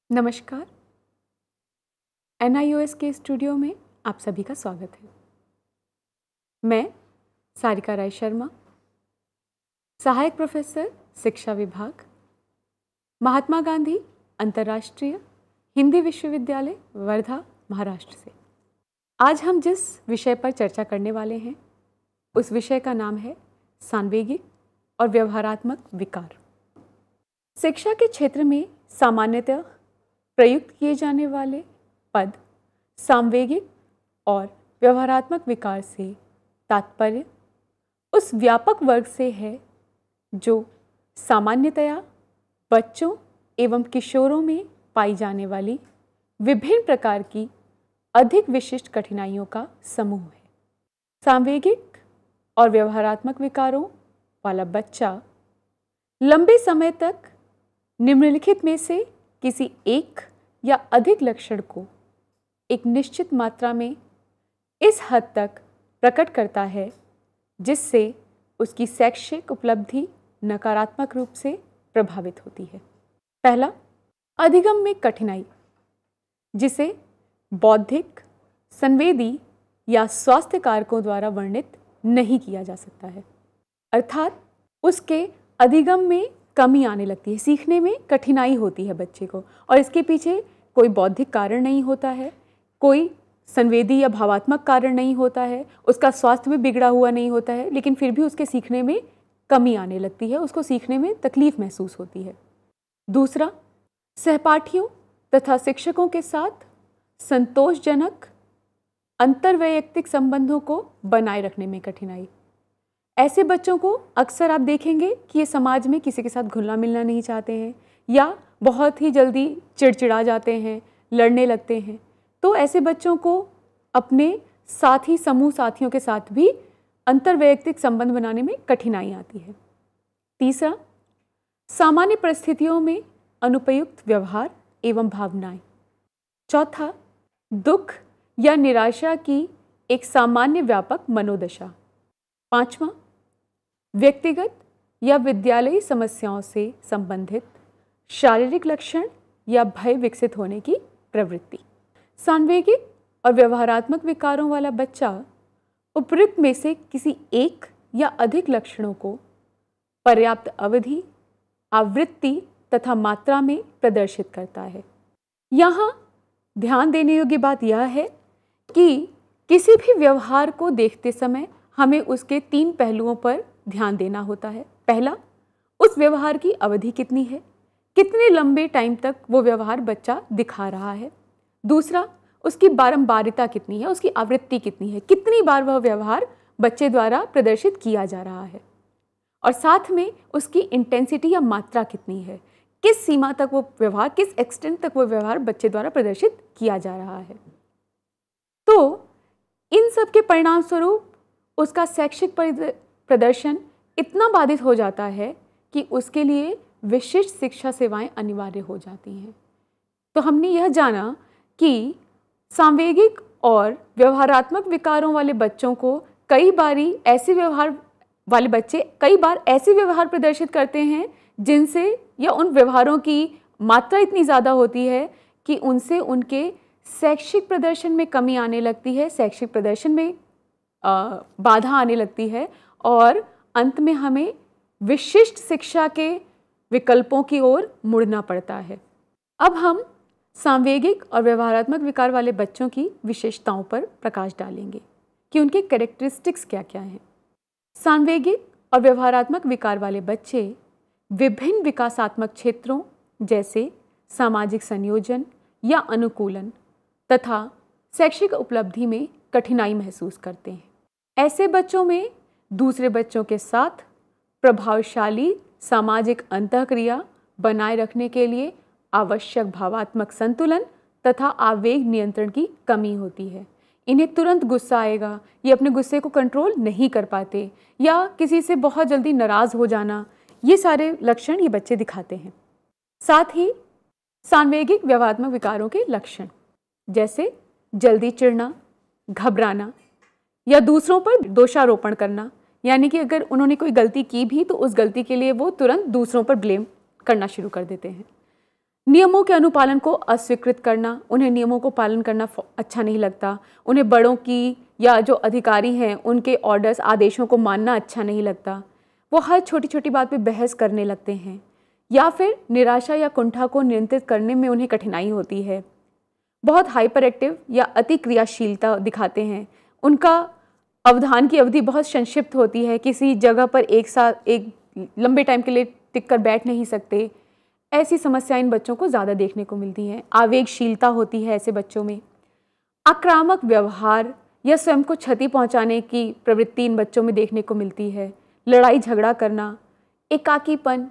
नमस्कार। NIOS के studio में आप सभी का स्वागत है। मैं सारिका राय शर्मा, सहायक प्रोफेसर शिक्षा विभाग, महात्मा गांधी अंतर्राष्ट्रीय हिंदी विश्वविद्यालय, वर्धा, महाराष्ट्र से। आज हम जिस विषय पर चर्चा करने वाले हैं उस विषय का नाम है सांवेगिक और व्यवहारात्मक विकार। शिक्षा के क्षेत्र में सामान्यतः प्रयुक्त किए जाने वाले पद सांवेगिक और व्यवहारात्मक विकार से तात्पर्य उस व्यापक वर्ग से है जो सामान्यतया बच्चों एवं किशोरों में पाई जाने वाली विभिन्न प्रकार की अधिक विशिष्ट कठिनाइयों का समूह है। सांवेगिक और व्यवहारात्मक विकारों वाला बच्चा लंबे समय तक निम्नलिखित में से किसी एक या अधिक लक्षण को एक निश्चित मात्रा में इस हद तक प्रकट करता है जिससे उसकी शैक्षिक उपलब्धि नकारात्मक रूप से प्रभावित होती है। पहला, अधिगम में कठिनाई, जिसे बौद्धिक, संवेदी या स्वास्थ्य कारकों द्वारा वर्णित नहीं किया जा सकता है। अर्थात उसके अधिगम में कमी आने लगती है, सीखने में कठिनाई होती है बच्चे को, और इसके पीछे कोई बौद्धिक कारण नहीं होता है, कोई संवेदी या भावात्मक कारण नहीं होता है, उसका स्वास्थ्य भी बिगड़ा हुआ नहीं होता है, लेकिन फिर भी उसके सीखने में कमी आने लगती है, उसको सीखने में तकलीफ महसूस होती है। दूसरा, सहपाठियों तथा शिक्षकों के साथ संतोषजनक अंतर्वैयक्तिक संबंधों को बनाए रखने में कठिनाई। ऐसे बच्चों को अक्सर आप देखेंगे कि ये समाज में किसी के साथ घुलना मिलना नहीं चाहते हैं या बहुत ही जल्दी चिड़चिड़ा जाते हैं, लड़ने लगते हैं। तो ऐसे बच्चों को अपने साथी समूह साथियों के साथ भी अंतर्वैयक्तिक संबंध बनाने में कठिनाई आती है। तीसरा, सामान्य परिस्थितियों में अनुपयुक्त व्यवहार एवं भावनाएं। चौथा, दुख या निराशा की एक सामान्य व्यापक मनोदशा। पांचवा, व्यक्तिगत या विद्यालयी समस्याओं से संबंधित शारीरिक लक्षण या भय विकसित होने की प्रवृत्ति। सांवेगिक और व्यवहारात्मक विकारों वाला बच्चा उपयुक्त में से किसी एक या अधिक लक्षणों को पर्याप्त अवधि, आवृत्ति तथा मात्रा में प्रदर्शित करता है। यहाँ ध्यान देने योग्य बात यह है कि किसी भी व्यवहार को देखते समय हमें उसके 3 पहलुओं पर ध्यान देना होता है। पहला, उस व्यवहार की अवधि कितनी है, कितने लंबे टाइम तक वो व्यवहार बच्चा दिखा रहा है। दूसरा, उसकी बारंबारिता कितनी है, उसकी आवृत्ति कितनी है, कितनी बार वह व्यवहार बच्चे द्वारा प्रदर्शित किया जा रहा है। और साथ में उसकी इंटेंसिटी या मात्रा कितनी है, किस सीमा तक वो व्यवहार, किस एक्सटेंट तक वो व्यवहार बच्चे द्वारा प्रदर्शित किया जा रहा है। तो इन सब के परिणाम स्वरूप उसका शैक्षिक प्रदर्शन इतना बाधित हो जाता है कि उसके लिए विशिष्ट शिक्षा सेवाएं अनिवार्य हो जाती हैं। तो हमने यह जाना कि सांवेगिक और व्यवहारात्मक विकारों वाले बच्चों को कई बार ऐसे व्यवहार प्रदर्शित करते हैं जिनसे या उन व्यवहारों की मात्रा इतनी ज़्यादा होती है कि उनसे उनके शैक्षिक प्रदर्शन में कमी आने लगती है, शैक्षिक प्रदर्शन में बाधा आने लगती है, और अंत में हमें विशिष्ट शिक्षा के विकल्पों की ओर मुड़ना पड़ता है। अब हम सांवेगिक और व्यवहारात्मक विकार वाले बच्चों की विशेषताओं पर प्रकाश डालेंगे कि उनके कैरेक्टरिस्टिक्स क्या क्या हैं। सांवेगिक और व्यवहारात्मक विकार वाले बच्चे विभिन्न विकासात्मक क्षेत्रों जैसे सामाजिक संयोजन या अनुकूलन तथा शैक्षिक उपलब्धि में कठिनाई महसूस करते हैं। ऐसे बच्चों में दूसरे बच्चों के साथ प्रभावशाली सामाजिक अंतःक्रिया बनाए रखने के लिए आवश्यक भावात्मक संतुलन तथा आवेग नियंत्रण की कमी होती है। इन्हें तुरंत गुस्सा आएगा, ये अपने गुस्से को कंट्रोल नहीं कर पाते, या किसी से बहुत जल्दी नाराज़ हो जाना, ये सारे लक्षण ये बच्चे दिखाते हैं। साथ ही सांवेगिक व्यवहारात्मक विकारों के लक्षण जैसे जल्दी चिढ़ना, घबराना या दूसरों पर दोषारोपण करना, यानी कि अगर उन्होंने कोई गलती की भी तो उस गलती के लिए वो तुरंत दूसरों पर ब्लेम करना शुरू कर देते हैं। नियमों के अनुपालन को अस्वीकृत करना, उन्हें नियमों को पालन करना अच्छा नहीं लगता, उन्हें बड़ों की या जो अधिकारी हैं उनके ऑर्डर्स, आदेशों को मानना अच्छा नहीं लगता, वो हर छोटी छोटी बात पे बहस करने लगते हैं, या फिर निराशा या कुंठा को नियंत्रित करने में उन्हें कठिनाई होती है, बहुत हाइपर एक्टिव या अति क्रियाशीलता दिखाते हैं, उनका अवधान की अवधि बहुत संक्षिप्त होती है, किसी जगह पर एक लंबे टाइम के लिए टिक कर बैठ नहीं सकते। ऐसी समस्याएं इन बच्चों को ज़्यादा देखने को मिलती हैं। आवेगशीलता होती है ऐसे बच्चों में। आक्रामक व्यवहार या स्वयं को क्षति पहुंचाने की प्रवृत्ति इन बच्चों में देखने को मिलती है। लड़ाई झगड़ा करना, एकाकीपन,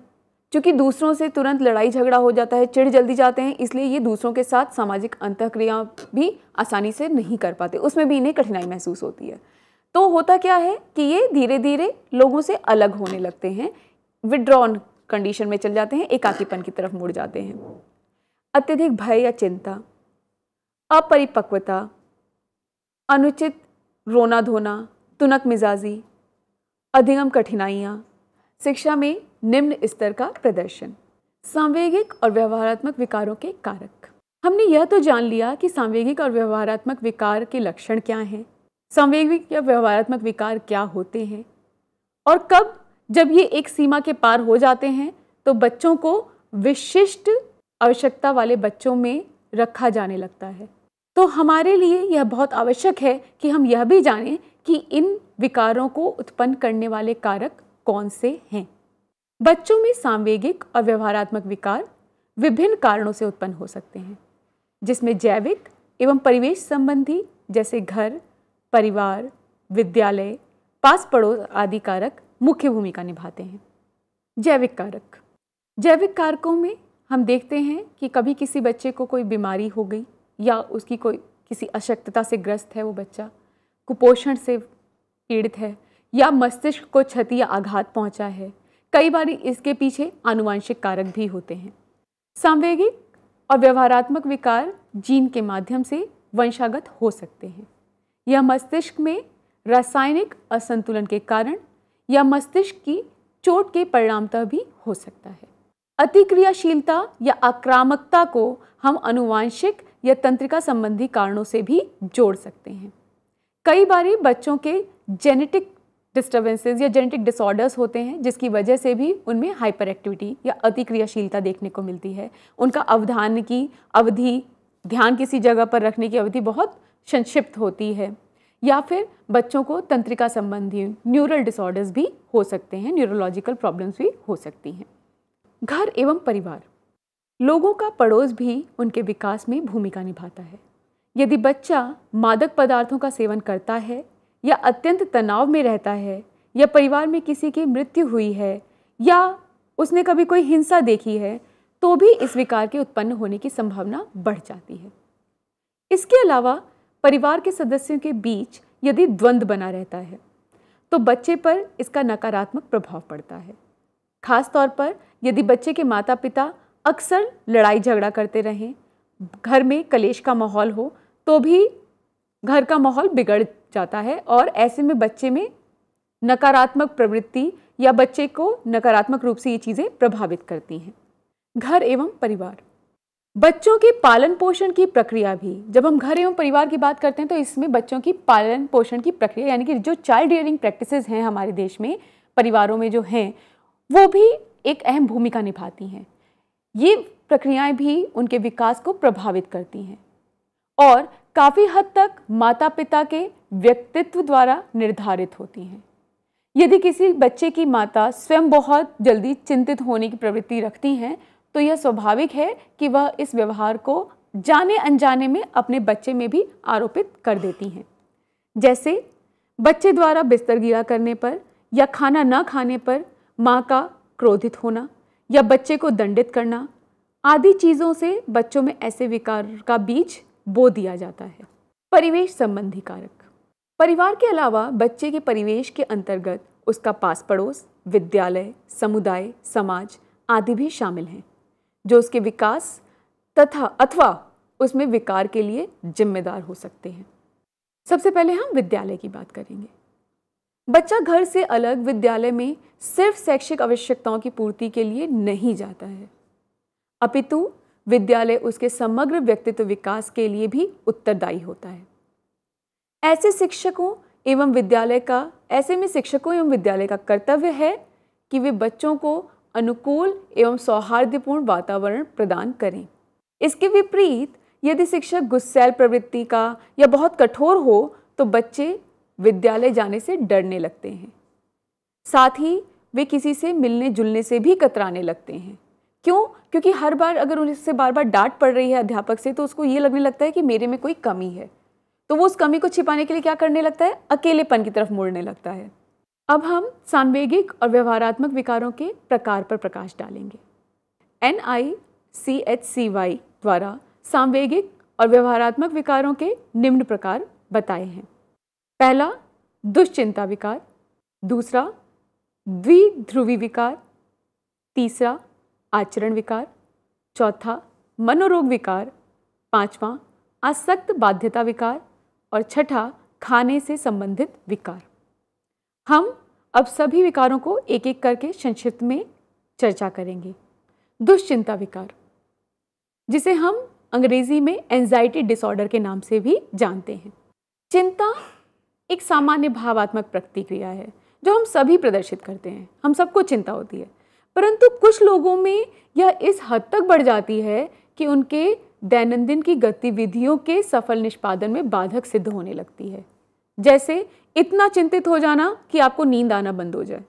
चूँकि दूसरों से तुरंत लड़ाई झगड़ा हो जाता है, चिढ़ जल्दी जाते हैं, इसलिए ये दूसरों के साथ सामाजिक अंतःक्रिया भी आसानी से नहीं कर पाते, उसमें भी इन्हें कठिनाई महसूस होती है। तो होता क्या है कि ये धीरे धीरे लोगों से अलग होने लगते हैं, विड्रॉन कंडीशन में चल जाते हैं, एकाकीपन की तरफ मुड़ जाते हैं। अत्यधिक भय या चिंता, अपरिपक्वता, अनुचित रोना धोना, तुनक मिजाजी, अधिगम कठिनाइयाँ, शिक्षा में निम्न स्तर का प्रदर्शन। सांवेगिक और व्यवहारात्मक विकारों के कारक। हमने यह तो जान लिया कि सांवेगिक और व्यवहारात्मक विकार के लक्षण क्या हैं, सांवेगिक या व्यवहारात्मक विकार क्या होते हैं, और कब जब ये एक सीमा के पार हो जाते हैं तो बच्चों को विशिष्ट आवश्यकता वाले बच्चों में रखा जाने लगता है। तो हमारे लिए यह बहुत आवश्यक है कि हम यह भी जानें कि इन विकारों को उत्पन्न करने वाले कारक कौन से हैं। बच्चों में सांवेगिक और व्यवहारात्मक विकार विभिन्न कारणों से उत्पन्न हो सकते हैं, जिसमें जैविक एवं परिवेश संबंधी जैसे घर, परिवार, विद्यालय, पास पड़ोस आदि कारक मुख्य भूमिका निभाते हैं। जैविक कारक। जैविक कारकों में हम देखते हैं कि कभी किसी बच्चे को कोई बीमारी हो गई या उसकी कोई किसी अशक्तता से ग्रस्त है, वो बच्चा कुपोषण से पीड़ित है या मस्तिष्क को क्षति या आघात पहुंचा है। कई बार इसके पीछे आनुवांशिक कारक भी होते हैं। सांवेगिक और व्यवहारात्मक विकार जीन के माध्यम से वंशागत हो सकते हैं। यह मस्तिष्क में रासायनिक असंतुलन के कारण या मस्तिष्क की चोट के परिणामतः भी हो सकता है। अतिक्रियाशीलता या आक्रामकता को हम आनुवांशिक या तंत्रिका संबंधी कारणों से भी जोड़ सकते हैं। कई बार बच्चों के जेनेटिक डिस्टर्बेंसेस या जेनेटिक डिसऑर्डर्स होते हैं, जिसकी वजह से भी उनमें हाइपर एक्टिविटी या अतिक्रियाशीलता देखने को मिलती है। उनका अवधान की अवधि, ध्यान किसी जगह पर रखने की अवधि बहुत संक्षिप्त होती है, या फिर बच्चों को तंत्रिका संबंधी न्यूरल डिसऑर्डर्स भी हो सकते हैं, न्यूरोलॉजिकल प्रॉब्लम्स भी हो सकती हैं। घर एवं परिवार। लोगों का पड़ोस भी उनके विकास में भूमिका निभाता है। यदि बच्चा मादक पदार्थों का सेवन करता है या अत्यंत तनाव में रहता है या परिवार में किसी की मृत्यु हुई है या उसने कभी कोई हिंसा देखी है, तो भी इस विकार के उत्पन्न होने की संभावना बढ़ जाती है। इसके अलावा परिवार के सदस्यों के बीच यदि द्वंद्व बना रहता है तो बच्चे पर इसका नकारात्मक प्रभाव पड़ता है। खास तौर पर यदि बच्चे के माता पिता अक्सर लड़ाई झगड़ा करते रहें, घर में कलेश का माहौल हो, तो भी घर का माहौल बिगड़ जाता है और ऐसे में बच्चे में नकारात्मक प्रवृत्ति या बच्चे को नकारात्मक रूप से ये चीज़ें प्रभावित करती हैं। घर एवं परिवार। बच्चों के पालन पोषण की प्रक्रिया भी, जब हम घर एवं परिवार की बात करते हैं तो इसमें बच्चों की पालन पोषण की प्रक्रिया यानी कि जो चाइल्ड रियरिंग प्रैक्टिसेस हैं हमारे देश में, परिवारों में जो हैं, वो भी एक अहम भूमिका निभाती हैं। ये प्रक्रियाएं भी उनके विकास को प्रभावित करती हैं और काफ़ी हद तक माता पिता के व्यक्तित्व द्वारा निर्धारित होती हैं। यदि किसी बच्चे की माता स्वयं बहुत जल्दी चिंतित होने की प्रवृत्ति रखती हैं तो यह स्वाभाविक है कि वह इस व्यवहार को जाने अनजाने में अपने बच्चे में भी आरोपित कर देती हैं। जैसे बच्चे द्वारा बिस्तर गीला करने पर या खाना न खाने पर माँ का क्रोधित होना या बच्चे को दंडित करना आदि चीज़ों से बच्चों में ऐसे विकार का बीज बो दिया जाता है। परिवेश संबंधी कारक। परिवार के अलावा बच्चे के परिवेश के अंतर्गत उसका पास पड़ोस, विद्यालय, समुदाय, समाज आदि भी शामिल हैं, जो उसके विकास अथवा उसमें विकार के लिए जिम्मेदार हो सकते हैं। सबसे पहले हम विद्यालय की बात करेंगे। बच्चा घर से अलग विद्यालय में सिर्फ शैक्षिक आवश्यकताओं की पूर्ति के लिए नहीं जाता है, अपितु विद्यालय उसके समग्र व्यक्तित्व विकास के लिए भी उत्तरदायी होता है। ऐसे में शिक्षकों एवं विद्यालय का कर्तव्य है कि वे बच्चों को अनुकूल एवं सौहार्दपूर्ण वातावरण प्रदान करें। इसके विपरीत यदि शिक्षक गुस्सैल प्रवृत्ति का या बहुत कठोर हो तो बच्चे विद्यालय जाने से डरने लगते हैं। साथ ही वे किसी से मिलने जुलने से भी कतराने लगते हैं। क्यों? क्योंकि हर बार अगर उनसे बार बार डांट पड़ रही है अध्यापक से तो उसको ये लगने लगता है कि मेरे में कोई कमी है, तो वो उस कमी को छिपाने के लिए क्या करने लगता है? अकेलेपन की तरफ मुड़ने लगता है। अब हम सांवेगिक और व्यवहारात्मक विकारों के प्रकार पर प्रकाश डालेंगे। NICHCY द्वारा सांवेगिक और व्यवहारात्मक विकारों के निम्न प्रकार बताए हैं। पहला, दुश्चिंता विकार। दूसरा, द्विध्रुवी विकार। तीसरा, आचरण विकार। चौथा, मनोरोग विकार। पांचवा, आसक्त बाध्यता विकार। और छठा, खाने से संबंधित विकार। हम अब सभी विकारों को एक एक करके संक्षिप्त में चर्चा करेंगे। दुश्चिंता विकार, जिसे हम अंग्रेजी में एंजाइटी डिसऑर्डर के नाम से भी जानते हैं। चिंता एक सामान्य भावात्मक प्रतिक्रिया है जो हम सभी प्रदर्शित करते हैं। हम सबको चिंता होती है, परंतु कुछ लोगों में यह इस हद तक बढ़ जाती है कि उनके दैनंदिन की गतिविधियों के सफल निष्पादन में बाधक सिद्ध होने लगती है। जैसे इतना चिंतित हो जाना कि आपको नींद आना बंद हो जाए,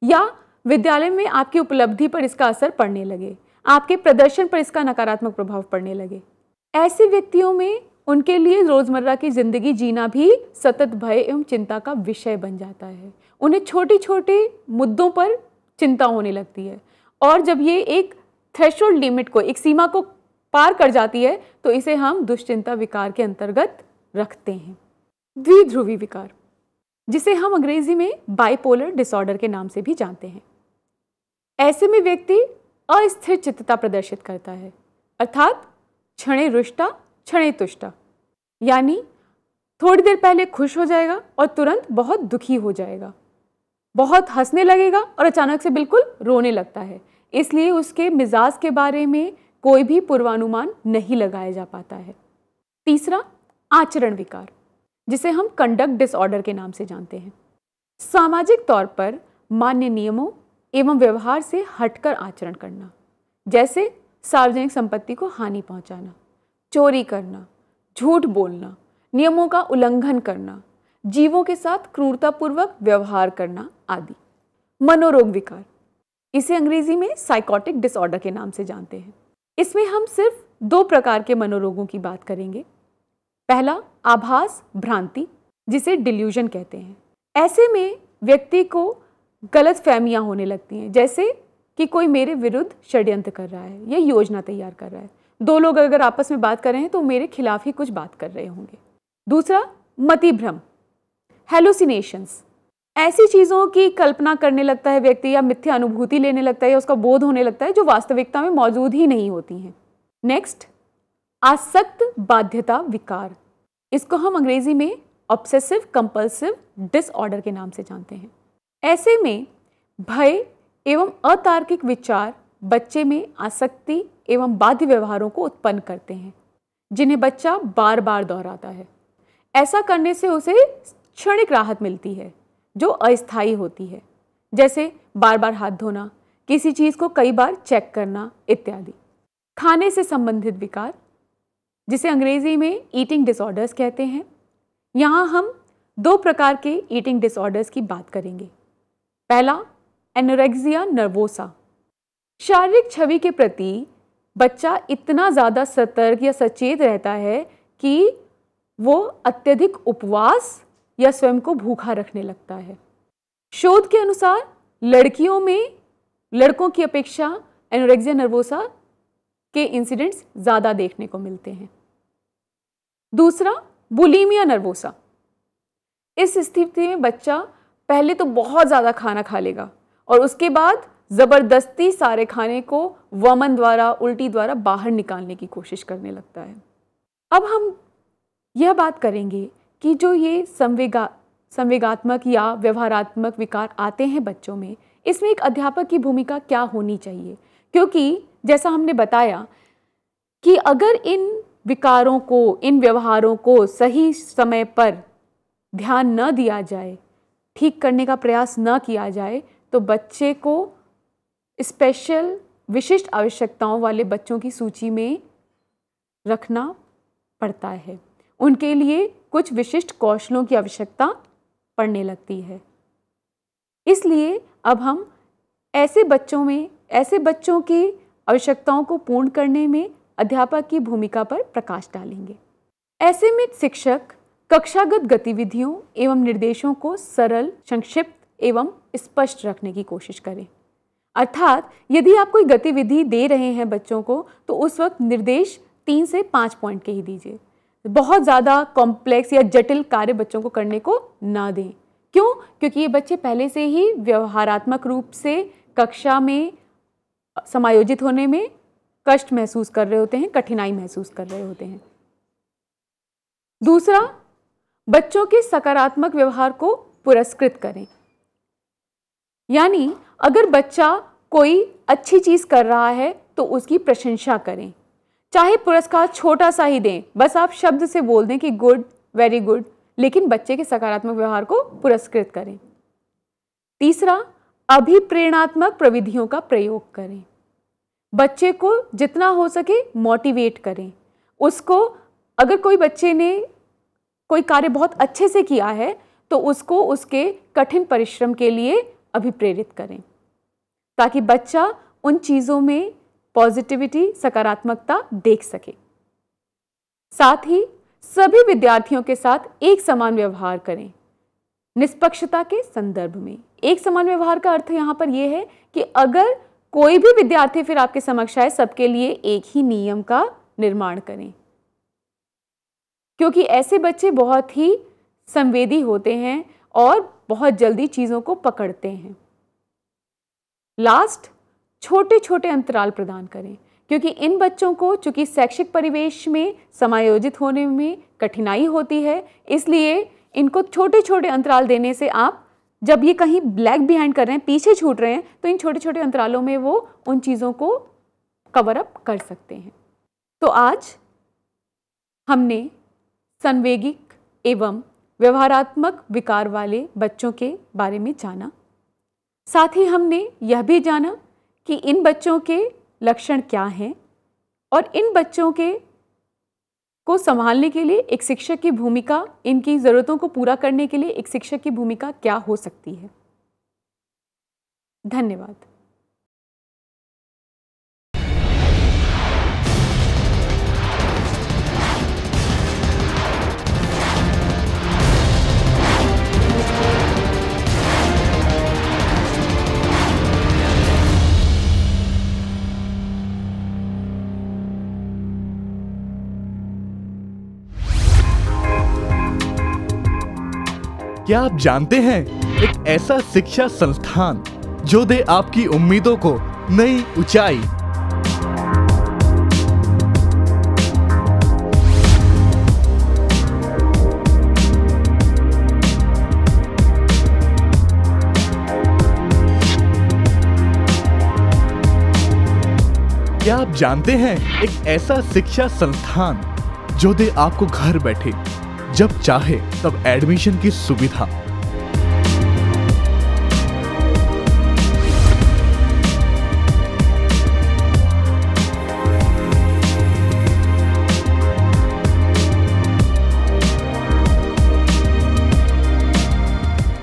या विद्यालय में आपकी उपलब्धि पर इसका असर पड़ने लगे, आपके प्रदर्शन पर इसका नकारात्मक प्रभाव पड़ने लगे। ऐसे व्यक्तियों में उनके लिए रोजमर्रा की जिंदगी जीना भी सतत भय एवं चिंता का विषय बन जाता है। उन्हें छोटे छोटे मुद्दों पर चिंता होने लगती है, और जब ये एक थ्रेशोल्ड लिमिट को, एक सीमा को पार कर जाती है तो इसे हम दुश्चिंता विकार के अंतर्गत रखते हैं। द्विध्रुवी विकार, जिसे हम अंग्रेजी में बाइपोलर डिसऑर्डर के नाम से भी जानते हैं। ऐसे में व्यक्ति अस्थिर चित्तता प्रदर्शित करता है, अर्थात क्षणे रुष्टा क्षणे तुष्टा, यानी थोड़ी देर पहले खुश हो जाएगा और तुरंत बहुत दुखी हो जाएगा, बहुत हंसने लगेगा और अचानक से बिल्कुल रोने लगता है। इसलिए उसके मिजाज के बारे में कोई भी पूर्वानुमान नहीं लगाया जा पाता है। तीसरा, आचरण विकार, जिसे हम कंडक्ट डिसऑर्डर के नाम से जानते हैं। सामाजिक तौर पर मान्य नियमों एवं व्यवहार से हटकर आचरण करना, जैसे सार्वजनिक संपत्ति को हानि पहुंचाना, चोरी करना, झूठ बोलना, नियमों का उल्लंघन करना, जीवों के साथ क्रूरतापूर्वक व्यवहार करना आदि। मनोरोग विकार, इसे अंग्रेजी में साइकोटिक डिसऑर्डर के नाम से जानते हैं। इसमें हम सिर्फ 2 प्रकार के मनोरोगों की बात करेंगे। पहला, आभास भ्रांति, जिसे डिल्यूजन कहते हैं। ऐसे में व्यक्ति को गलत फहमियां होने लगती हैं, जैसे कि कोई मेरे विरुद्ध षड्यंत्र कर रहा है या योजना तैयार कर रहा है। 2 लोग अगर आपस में बात कर रहे हैं तो मेरे खिलाफ ही कुछ बात कर रहे होंगे। दूसरा, मतिभ्रम, हेलुसिनेशंस, ऐसी चीज़ों की कल्पना करने लगता है व्यक्ति, या मिथ्या अनुभूति लेने लगता है, या उसका बोध होने लगता है जो वास्तविकता में मौजूद ही नहीं होती हैं। नेक्स्ट, आसक्त बाध्यता विकार, इसको हम अंग्रेजी में ऑब्सेसिव कंपल्सिव डिसऑर्डर के नाम से जानते हैं। ऐसे में भय एवं अतार्किक विचार बच्चे में आसक्ति एवं बाध्य व्यवहारों को उत्पन्न करते हैं, जिन्हें बच्चा बार बार दोहराता है। ऐसा करने से उसे क्षणिक राहत मिलती है जो अस्थायी होती है, जैसे बार बार हाथ धोना, किसी चीज़ को कई बार चेक करना इत्यादि। खाने से संबंधित विकार, जिसे अंग्रेजी में ईटिंग डिसऑर्डर्स कहते हैं। यहाँ हम 2 प्रकार के ईटिंग डिसऑर्डर्स की बात करेंगे। पहला, एनोरेक्सिया नर्वोसा, शारीरिक छवि के प्रति बच्चा इतना ज़्यादा सतर्क या सचेत रहता है कि वो अत्यधिक उपवास या स्वयं को भूखा रखने लगता है। शोध के अनुसार लड़कियों में लड़कों की अपेक्षा एनोरेक्सिया नर्वोसा के इंसिडेंट्स ज़्यादा देखने को मिलते हैं। दूसरा, बुलिमिया नर्वोसा, इस स्थिति में बच्चा पहले तो बहुत ज़्यादा खाना खा लेगा और उसके बाद ज़बरदस्ती सारे खाने को वमन द्वारा, उल्टी द्वारा बाहर निकालने की कोशिश करने लगता है। अब हम यह बात करेंगे कि जो ये संवेगात्मक या व्यवहारात्मक विकार आते हैं बच्चों में, इसमें एक अध्यापक की भूमिका क्या होनी चाहिए, क्योंकि जैसा हमने बताया कि अगर इन विकारों को, इन व्यवहारों को सही समय पर ध्यान न दिया जाए, ठीक करने का प्रयास न किया जाए, तो बच्चे को स्पेशल विशिष्ट आवश्यकताओं वाले बच्चों की सूची में रखना पड़ता है। उनके लिए कुछ विशिष्ट कौशलों की आवश्यकता पड़ने लगती है। इसलिए अब हम ऐसे बच्चों की आवश्यकताओं को पूर्ण करने में अध्यापक की भूमिका पर प्रकाश डालेंगे। ऐसे में शिक्षक कक्षागत गतिविधियों एवं निर्देशों को सरल, संक्षिप्त एवं स्पष्ट रखने की कोशिश करें। अर्थात यदि आप कोई गतिविधि दे रहे हैं बच्चों को, तो उस वक्त निर्देश 3 से 5 पॉइंट के ही दीजिए। बहुत ज़्यादा कॉम्प्लेक्स या जटिल कार्य बच्चों को करने को ना दें। क्यों? क्योंकि ये बच्चे पहले से ही व्यवहारात्मक रूप से कक्षा में समायोजित होने में कष्ट महसूस कर रहे होते हैं, कठिनाई महसूस कर रहे होते हैं। दूसरा, बच्चों के सकारात्मक व्यवहार को पुरस्कृत करें। यानी अगर बच्चा कोई अच्छी चीज़ कर रहा है तो उसकी प्रशंसा करें, चाहे पुरस्कार छोटा सा ही दें, बस आप शब्द से बोल दें कि गुड, वेरी गुड, लेकिन बच्चे के सकारात्मक व्यवहार को पुरस्कृत करें। तीसरा, अभिप्रेरणात्मक प्रविधियों का प्रयोग करें। बच्चे को जितना हो सके मोटिवेट करें। उसको, अगर कोई बच्चे ने कोई कार्य बहुत अच्छे से किया है तो उसको उसके कठिन परिश्रम के लिए अभिप्रेरित करें, ताकि बच्चा उन चीज़ों में पॉजिटिविटी, सकारात्मकता देख सके। साथ ही सभी विद्यार्थियों के साथ एक समान व्यवहार करें। निष्पक्षता के संदर्भ में एक समान व्यवहार का अर्थ यहाँ पर यह है कि अगर कोई भी विद्यार्थी फिर आपके समक्ष आए, सबके लिए एक ही नियम का निर्माण करें, क्योंकि ऐसे बच्चे बहुत ही संवेदी होते हैं और बहुत जल्दी चीज़ों को पकड़ते हैं। लास्ट, छोटे छोटे अंतराल प्रदान करें, क्योंकि इन बच्चों को चूंकि शैक्षिक परिवेश में समायोजित होने में कठिनाई होती है, इसलिए इनको छोटे छोटे अंतराल देने से आप जब ये कहीं ब्लैक बिहाइंड कर रहे हैं, पीछे छूट रहे हैं, तो इन छोटे छोटे अंतरालों में वो उन चीज़ों को कवर अप कर सकते हैं। तो आज हमने संवेगिक एवं व्यवहारात्मक विकार वाले बच्चों के बारे में जाना। साथ ही हमने यह भी जाना कि इन बच्चों के लक्षण क्या हैं और इन बच्चों को संभालने के लिए एक शिक्षक की भूमिका, इनकी ज़रूरतों को पूरा करने के लिए एक शिक्षक की भूमिका क्या हो सकती है। धन्यवाद। क्या आप जानते हैं, एक ऐसा शिक्षा संस्थान जो दे आपकी उम्मीदों को नई ऊंचाई। क्या आप जानते हैं, एक ऐसा शिक्षा संस्थान जो दे आपको घर बैठे जब चाहे तब एडमिशन की सुविधा।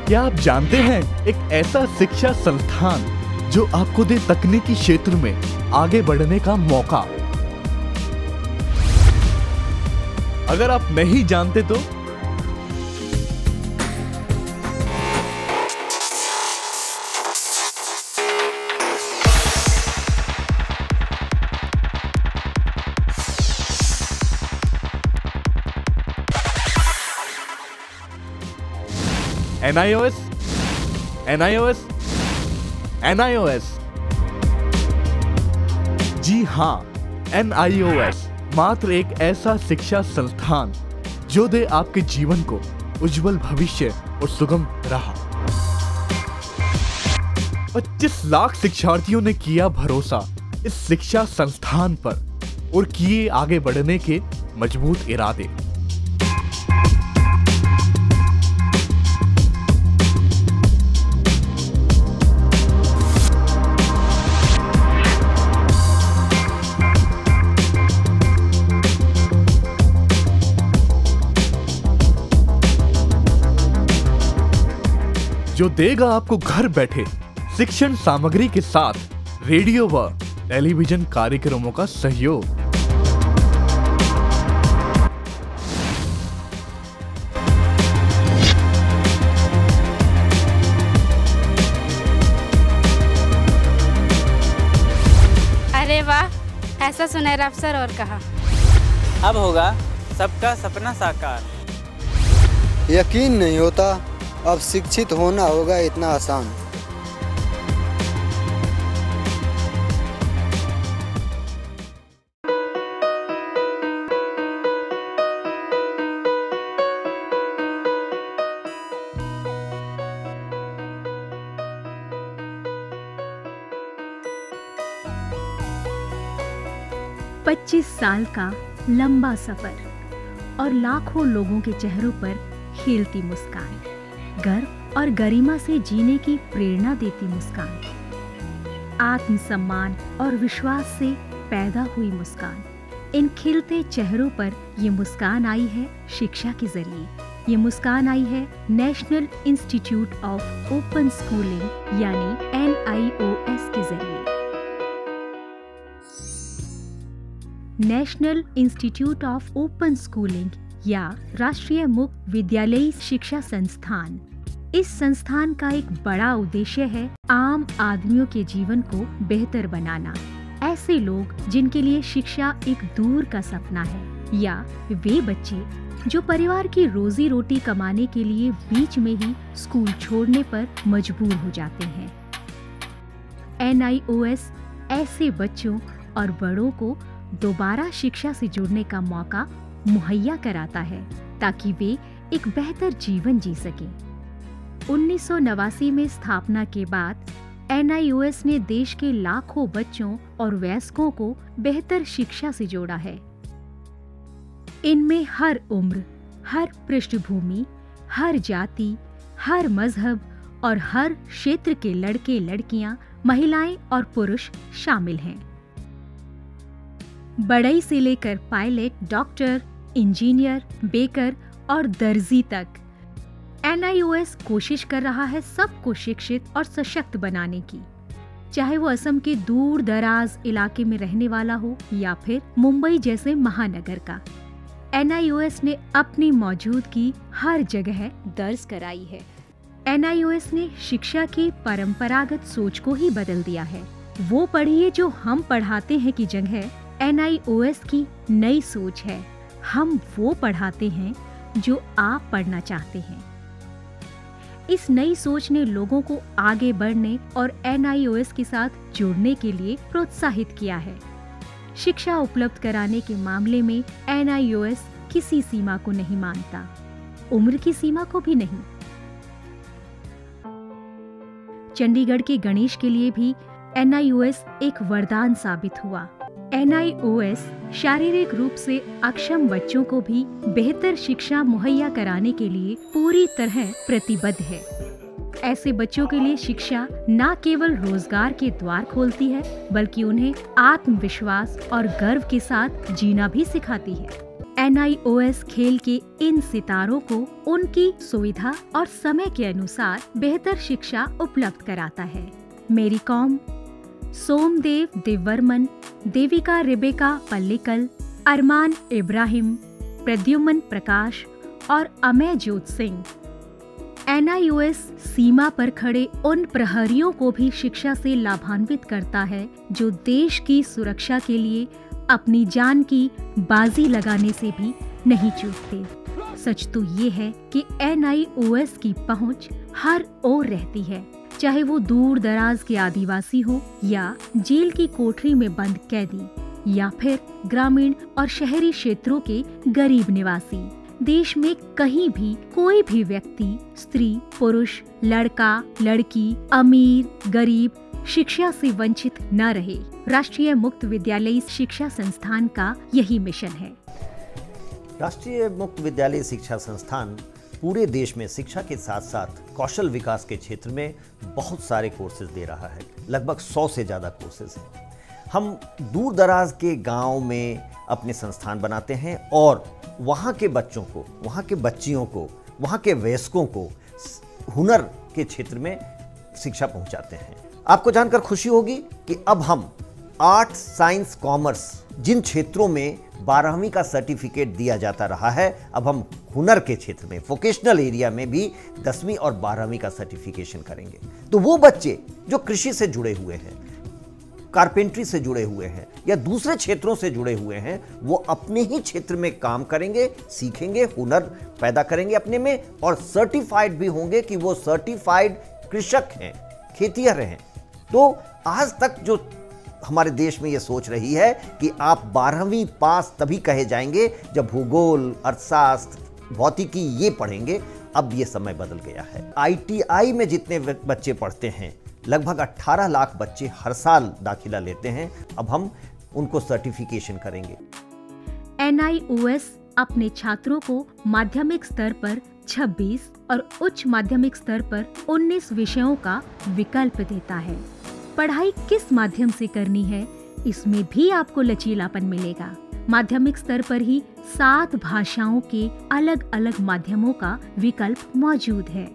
क्या आप जानते हैं, एक ऐसा शिक्षा संस्थान जो आपको दे तकनीकी क्षेत्र में आगे बढ़ने का मौका। अगर आप नहीं जानते तो NIOS। जी हाँ, NIOS मात्र एक ऐसा शिक्षा संस्थान जो दे आपके जीवन को उज्जवल भविष्य और सुगम राह। 25 लाख शिक्षार्थियों ने किया भरोसा इस शिक्षा संस्थान पर। और किए आगे बढ़ने के मजबूत इरादे। जो देगा आपको घर बैठे शिक्षण सामग्री के साथ रेडियो व टेलीविजन कार्यक्रमों का सहयोग। अरे वाह, ऐसा सुनहरा अवसर और कहा। अब होगा सबका सपना साकार। यकीन नहीं होता अब शिक्षित होना होगा इतना आसान। पच्चीस साल का लंबा सफर और लाखों लोगों के चेहरों पर खिलती मुस्कान, गर्व और गरिमा से जीने की प्रेरणा देती मुस्कान, आत्मसम्मान और विश्वास से पैदा हुई मुस्कान। इन खिलते चेहरों पर ये मुस्कान आई है शिक्षा के जरिए। ये मुस्कान आई है national institute of open schooling यानी NIOS के जरिए। National institute of open schooling या राष्ट्रीय मुक्त विद्यालयी शिक्षा संस्थान, इस संस्थान का एक बड़ा उद्देश्य है आम आदमियों के जीवन को बेहतर बनाना। ऐसे लोग जिनके लिए शिक्षा एक दूर का सपना है या वे बच्चे जो परिवार की रोजी रोटी कमाने के लिए बीच में ही स्कूल छोड़ने पर मजबूर हो जाते हैं। NIOS ऐसे बच्चों और बड़ों को दोबारा शिक्षा से जुड़ने का मौका मुहैया कराता है ताकि वे एक बेहतर जीवन जी सकें। 1989 में स्थापना के बाद NIOS ने देश के लाखों बच्चों और वयस्कों को बेहतर शिक्षा से जोड़ा है। इनमें हर उम्र, हर पृष्ठभूमि, हर जाति, हर मजहब और हर क्षेत्र के लड़के लड़कियां, महिलाएं और पुरुष शामिल हैं। बढ़ई से लेकर पायलट, डॉक्टर, इंजीनियर, बेकर और दर्जी तक NIOS कोशिश कर रहा है सबको शिक्षित और सशक्त बनाने की, चाहे वो असम के दूर दराज इलाके में रहने वाला हो या फिर मुंबई जैसे महानगर का। NIOS ने अपनी मौजूदगी हर जगह दर्ज कराई है। NIOS ने शिक्षा की परंपरागत सोच को ही बदल दिया है। वो पढ़िए जो हम पढ़ाते हैं की जगह NIOS की नई सोच है, हम वो पढ़ाते हैं जो आप पढ़ना चाहते हैं। इस नई सोच ने लोगों को आगे बढ़ने और NIOS के साथ जुड़ने के लिए प्रोत्साहित किया है। शिक्षा उपलब्ध कराने के मामले में NIOS किसी सीमा को नहीं मानता, उम्र की सीमा को भी नहीं। चंडीगढ़ के गणेश के लिए भी NIOS एक वरदान साबित हुआ। NIOS शारीरिक रूप से अक्षम बच्चों को भी बेहतर शिक्षा मुहैया कराने के लिए पूरी तरह प्रतिबद्ध है। ऐसे बच्चों के लिए शिक्षा न केवल रोजगार के द्वार खोलती है, बल्कि उन्हें आत्मविश्वास और गर्व के साथ जीना भी सिखाती है। NIOS खेल के इन सितारों को उनकी सुविधा और समय के अनुसार बेहतर शिक्षा उपलब्ध कराता है। मेरी कॉम, सोमदेव देववर्मन, देविका रेबेका पल्लिकल, अरमान इब्राहिम, प्रद्युमन प्रकाश और अमय जोत सिंह। NIOS सीमा पर खड़े उन प्रहरियों को भी शिक्षा से लाभान्वित करता है जो देश की सुरक्षा के लिए अपनी जान की बाजी लगाने से भी नहीं चूकते। सच तो ये है कि NIOS की पहुंच हर ओर रहती है, चाहे वो दूर दराज के आदिवासी हो या जेल की कोठरी में बंद कैदी या फिर ग्रामीण और शहरी क्षेत्रों के गरीब निवासी। देश में कहीं भी कोई भी व्यक्ति, स्त्री, पुरुष, लड़का, लड़की, अमीर, गरीब, शिक्षा से वंचित न रहे। राष्ट्रीय मुक्त विद्यालयी शिक्षा संस्थान का यही मिशन है। राष्ट्रीय मुक्त विद्यालय शिक्षा संस्थान पूरे देश में शिक्षा के साथ साथ कौशल विकास के क्षेत्र में बहुत सारे कोर्सेज दे रहा है। लगभग 100 से ज़्यादा कोर्सेज हैं। हम दूर दराज के गांव में अपने संस्थान बनाते हैं और वहाँ के बच्चों को, वहाँ के बच्चियों को, वहाँ के वयस्कों को हुनर के क्षेत्र में शिक्षा पहुँचाते हैं। आपको जानकर खुशी होगी कि अब हम आर्ट, साइंस, कॉमर्स जिन क्षेत्रों में 12वीं का सर्टिफिकेट दिया जाता रहा है, अब हम हुनर के क्षेत्र में, वोकेशनल एरिया में भी 10वीं और 12वीं का सर्टिफिकेशन करेंगे। तो वो बच्चे जो कृषि से जुड़े हुए हैं, कारपेंट्री से जुड़े हुए हैं या दूसरे क्षेत्रों से जुड़े हुए हैं, वो अपने ही क्षेत्र में काम करेंगे, सीखेंगे, हुनर पैदा करेंगे अपने में और सर्टिफाइड भी होंगे कि वो सर्टिफाइड कृषक हैं, खेतिहर हैं। तो आज तक जो हमारे देश में ये सोच रही है कि आप 12वीं पास तभी कहे जाएंगे जब भूगोल, अर्थशास्त्र, भौतिकी ये पढ़ेंगे, अब ये समय बदल गया है। ITI में जितने बच्चे पढ़ते हैं, लगभग 18 लाख बच्चे हर साल दाखिला लेते हैं। अब हम उनको सर्टिफिकेशन करेंगे। NIOS अपने छात्रों को माध्यमिक स्तर पर 26 और उच्च माध्यमिक स्तर पर 19 विषयों का विकल्प देता है। पढ़ाई किस माध्यम से करनी है, इसमें भी आपको लचीलापन मिलेगा। माध्यमिक स्तर पर ही 7 भाषाओं के अलग अलग माध्यमों का विकल्प मौजूद है।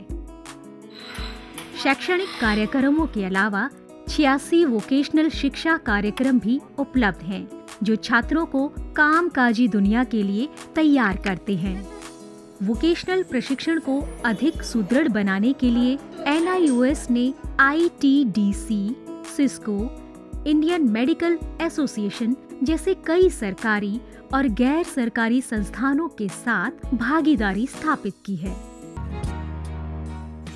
शैक्षणिक कार्यक्रमों के अलावा 86 वोकेशनल शिक्षा कार्यक्रम भी उपलब्ध हैं, जो छात्रों को कामकाजी दुनिया के लिए तैयार करते हैं। वोकेशनल प्रशिक्षण को अधिक सुदृढ़ बनाने के लिए NIOS ने ITDC, Cisco, Indian medical association जैसे कई सरकारी और गैर सरकारी संस्थानों के साथ भागीदारी स्थापित की है।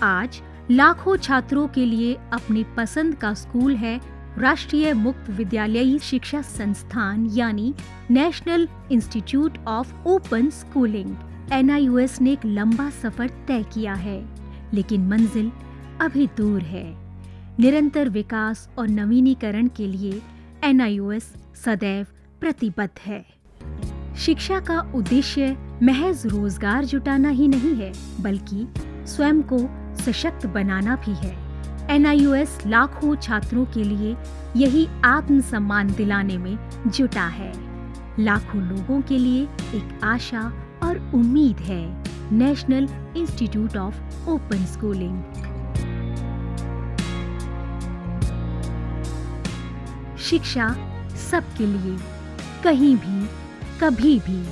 आज लाखों छात्रों के लिए अपनी पसंद का स्कूल है राष्ट्रीय मुक्त विद्यालयी शिक्षा संस्थान यानी national institute of open schooling. NIOS ने एक लंबा सफर तय किया है, लेकिन मंजिल अभी दूर है। निरंतर विकास और नवीनीकरण के लिए NIOS सदैव प्रतिबद्ध है। शिक्षा का उद्देश्य महज रोजगार जुटाना ही नहीं है, बल्कि स्वयं को सशक्त बनाना भी है। NIOS लाखों छात्रों के लिए यही आत्मसम्मान दिलाने में जुटा है। लाखों लोगों के लिए एक आशा और उम्मीद है। National institute of open schooling. शिक्षा सबके लिए, कहीं भी, कभी भी।